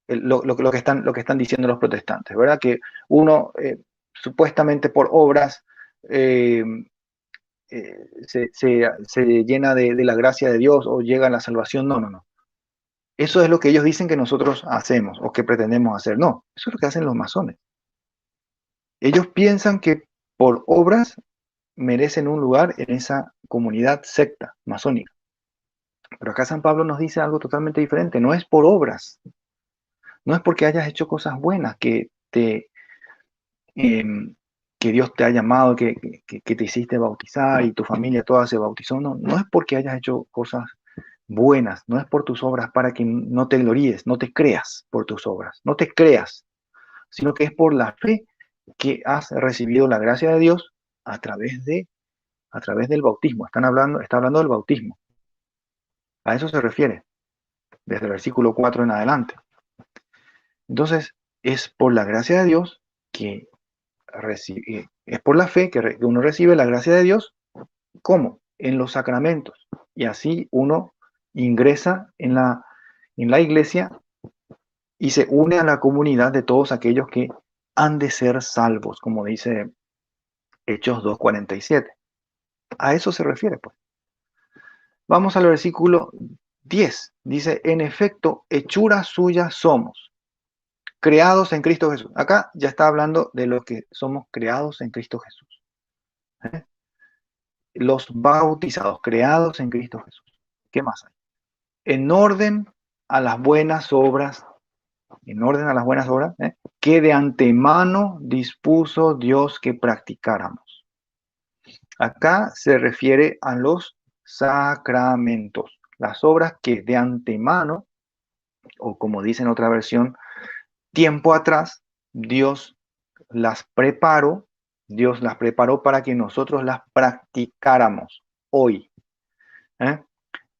lo que están diciendo los protestantes, ¿verdad? Que uno supuestamente por obras eh, se llena de la gracia de Dios o llega a la salvación. No, no, no. Eso es lo que ellos dicen que nosotros hacemos o que pretendemos hacer. No, eso es lo que hacen los masones. Ellos piensan que por obras merecen un lugar en esa comunidad secta masónica. Pero acá San Pablo nos dice algo totalmente diferente. No es por obras, no es porque hayas hecho cosas buenas eh, que Dios te ha llamado, que te hiciste bautizar y tu familia toda se bautizó. No, no es porque hayas hecho cosas buenas, no es por tus obras para que no te gloríes, no te creas por tus obras, no te creas, sino que es por la fe que has recibido la gracia de Dios a través a través del bautismo. Está hablando del bautismo. A eso se refiere, desde el versículo 4 en adelante. Entonces, es por la gracia de Dios que es por la fe que uno recibe la gracia de Dios. ¿Cómo? En los sacramentos. Y así uno ingresa en la iglesia y se une a la comunidad de todos aquellos que han de ser salvos, como dice Hechos 2:47. A eso se refiere, pues. Vamos al versículo 10. Dice, en efecto, hechura suya somos, creados en Cristo Jesús. Acá ya está hablando de los que somos creados en Cristo Jesús. ¿Eh? Los bautizados, creados en Cristo Jesús. ¿Qué más hay? En orden a las buenas obras, que de antemano dispuso Dios que practicáramos. Acá se refiere a los sacramentos, las obras que de antemano, o como dice en otra versión, tiempo atrás, las preparó, Dios las preparó para que nosotros las practicáramos hoy. ¿Eh?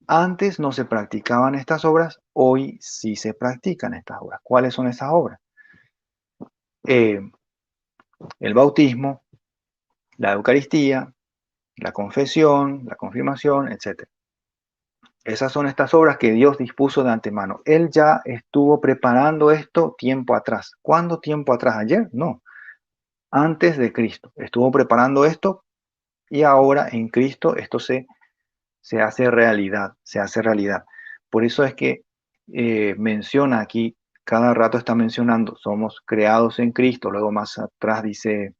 Antes no se practicaban estas obras, hoy sí se practican estas obras. ¿Cuáles son esas obras? El bautismo, la Eucaristía, la confesión, la confirmación, etc. Esas son estas obras que Dios dispuso de antemano. Él ya estuvo preparando esto tiempo atrás. ¿Cuándo tiempo atrás? ¿Ayer? No. Antes de Cristo. Estuvo preparando esto y ahora en Cristo esto se hace realidad. Se hace realidad. Por eso es que menciona aquí, cada rato está mencionando, somos creados en Cristo. Luego más atrás dice,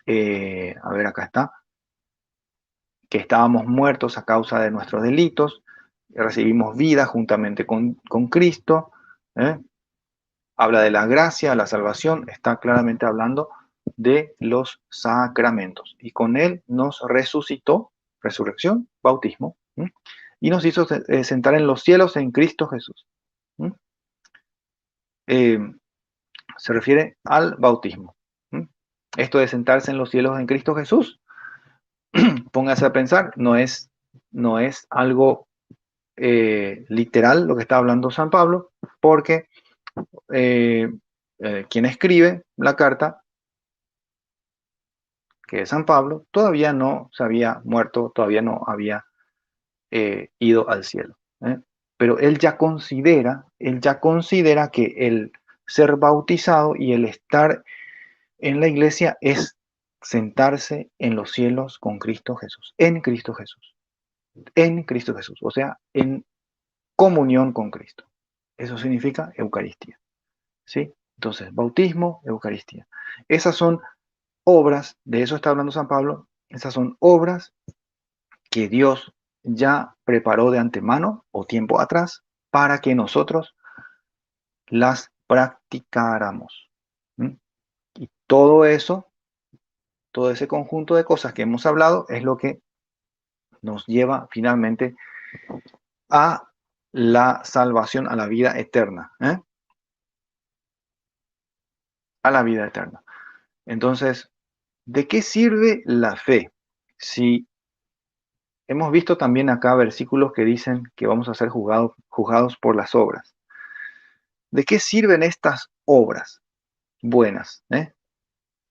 a ver, acá está, que estábamos muertos a causa de nuestros delitos, recibimos vida juntamente con Cristo. ¿Eh? Habla de la gracia, la salvación, está claramente hablando de los sacramentos. Y con Él nos resucitó, resurrección, bautismo, ¿eh? Y nos hizo sentar en los cielos en Cristo Jesús. ¿Eh? Eh, Se refiere al bautismo. ¿Eh? Esto de sentarse en los cielos en Cristo Jesús, póngase a pensar, no es algo literal lo que está hablando San Pablo, porque quien escribe la carta, que es San Pablo, todavía no se había muerto, todavía no había ido al cielo. ¿Eh? pero él ya considera que el ser bautizado y el estar en la iglesia es sentarse en los cielos con Cristo Jesús, en Cristo Jesús, o sea, en comunión con Cristo. Eso significa Eucaristía, ¿sí? Entonces, bautismo, Eucaristía. Esas son obras, de eso está hablando San Pablo, esas son obras que Dios ya preparó de antemano o tiempo atrás para que nosotros las practicáramos. ¿Mm? Y todo eso, todo ese conjunto de cosas que hemos hablado es lo que nos lleva finalmente a la salvación, a la vida eterna. A la vida eterna. Entonces, ¿de qué sirve la fe? Si hemos visto también acá versículos que dicen que vamos a ser juzgados por las obras. ¿De qué sirven estas obras buenas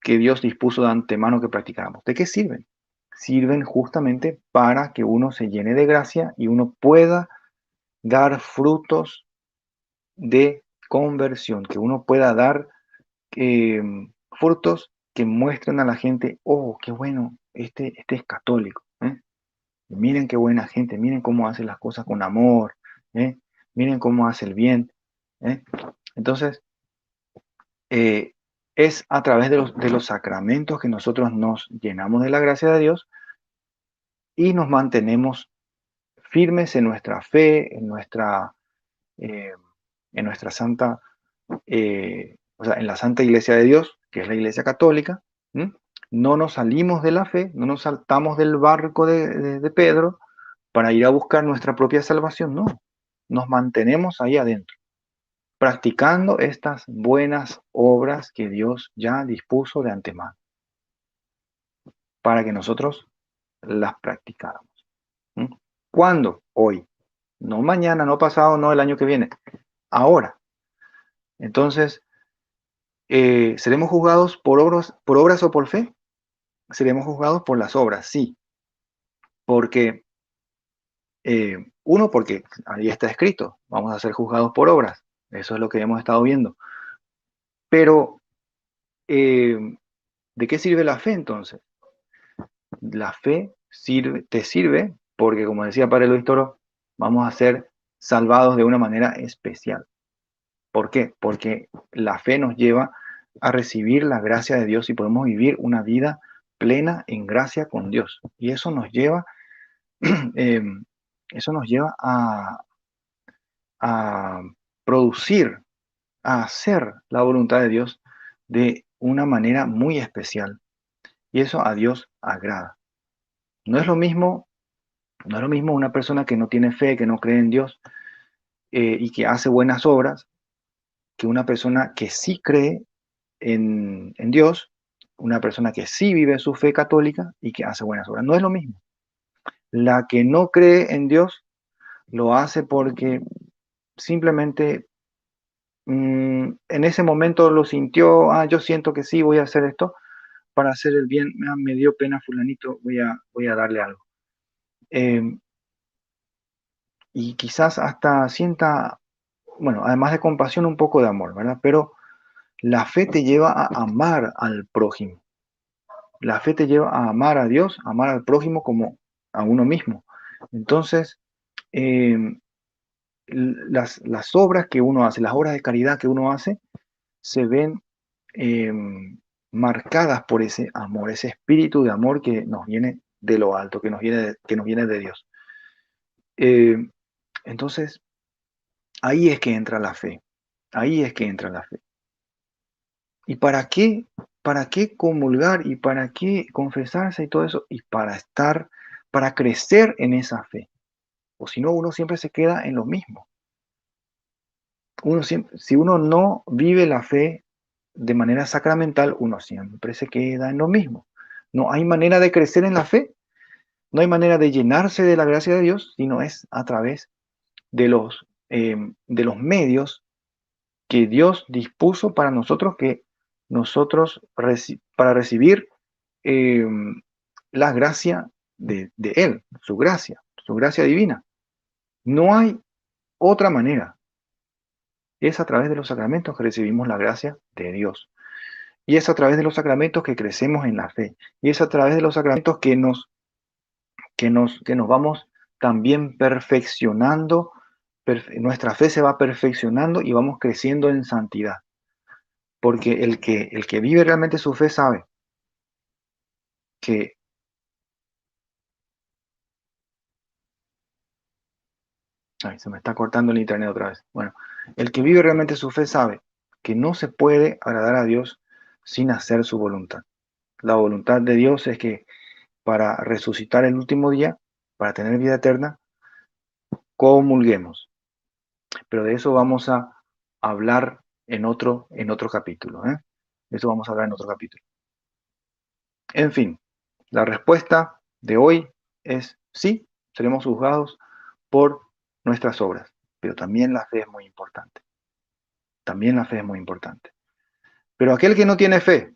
que Dios dispuso de antemano que practicáramos? ¿De qué sirven? Sirven justamente para que uno se llene de gracia y uno pueda dar frutos de conversión, que uno pueda dar eh, frutos que muestren a la gente, oh, qué bueno, este es católico. Miren qué buena gente, miren cómo hace las cosas con amor, miren cómo hace el bien. ¿eh? Entonces, es a través de los sacramentos que nosotros nos llenamos de la gracia de Dios y nos mantenemos firmes en nuestra fe, eh, en nuestra santa, o sea, en la Santa Iglesia de Dios, que es la Iglesia Católica. No nos salimos de la fe, no nos saltamos del barco de Pedro para ir a buscar nuestra propia salvación, no. Nos mantenemos ahí adentro, practicando estas buenas obras que Dios ya dispuso de antemano para que nosotros las practicáramos. ¿Cuándo? Hoy. No mañana, no pasado, no el año que viene. Ahora. Entonces, ¿seremos juzgados por obras o por fe? Seremos juzgados por las obras, sí. Porque, uno, porque ahí está escrito, vamos a ser juzgados por obras. Eso es lo que hemos estado viendo. Pero, ¿de qué sirve la fe entonces? La fe te sirve porque, como decía Padre Luis Toro, vamos a ser salvados de una manera especial. ¿Por qué? Porque la fe nos lleva a recibir la gracia de Dios y podemos vivir una vida plena en gracia con Dios. Y eso nos lleva, eh, eso nos lleva a producir, a hacer la voluntad de Dios de una manera muy especial. Y eso a Dios agrada. No es lo mismo, no es lo mismo una persona que no tiene fe, que no cree en Dios y que hace buenas obras, que una persona que sí cree en Dios, una persona que sí vive su fe católica y que hace buenas obras. No es lo mismo. La que no cree en Dios lo hace porque simplemente en ese momento lo sintió, yo siento que sí, voy a hacer esto para hacer el bien, me dio pena fulanito, voy a darle algo. Y quizás hasta sienta, bueno, además de compasión, un poco de amor, ¿verdad? Pero la fe te lleva a amar al prójimo. La fe te lleva a amar a Dios, a amar al prójimo como a uno mismo. Entonces, las obras que uno hace, las obras de caridad que uno hace, se ven marcadas por ese amor, ese espíritu de amor que nos viene de lo alto, que nos viene de Dios. Entonces, ahí es que entra la fe. Ahí es que entra la fe. ¿Y para qué? ¿Para qué comulgar y para qué confesarse y todo eso? Y para crecer en esa fe. O si no, uno siempre se queda en lo mismo. Si uno no vive la fe de manera sacramental, uno siempre se queda en lo mismo. No hay manera de crecer en la fe, no hay manera de llenarse de la gracia de Dios, sino es a través de los medios que Dios dispuso para nosotros, para recibir la gracia de Él, su gracia divina. No hay otra manera. Es a través de los sacramentos que recibimos la gracia de Dios. Y es a través de los sacramentos que crecemos en la fe. Y es a través de los sacramentos que nos vamos también perfeccionando. Nuestra fe se va perfeccionando y vamos creciendo en santidad. Porque el que vive realmente su fe sabe que se me está cortando el internet otra vez. Bueno, el que vive realmente su fe sabe que no se puede agradar a Dios sin hacer su voluntad. La voluntad de Dios es que para resucitar el último día, para tener vida eterna, comulguemos. Pero de eso vamos a hablar en otro capítulo. De eso vamos a hablar en otro capítulo. En fin, la respuesta de hoy es sí, seremos juzgados por nuestras obras, pero también la fe es muy importante. También la fe es muy importante. Pero aquel que no tiene fe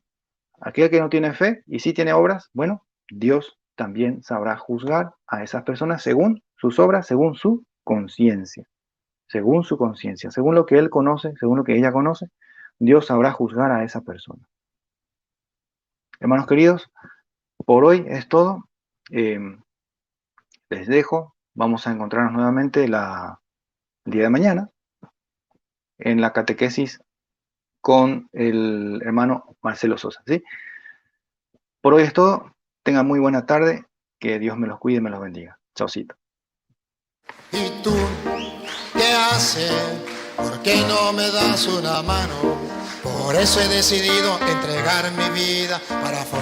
y sí tiene obras, bueno, Dios también sabrá juzgar a esas personas según sus obras, según su conciencia. Según su conciencia, según lo que él conoce, según lo que ella conoce, Dios sabrá juzgar a esa persona. Hermanos queridos, por hoy es todo. Les dejo. Vamos a encontrarnos nuevamente el día de mañana en la catequesis con el hermano Marcelo Sosa, ¿sí? Por hoy es todo. Tengan muy buena tarde. Que Dios me los cuide y me los bendiga. Chaucito. ¿Y tú qué haces? ¿Por qué no me das una mano? Por eso he decidido entregar mi vida para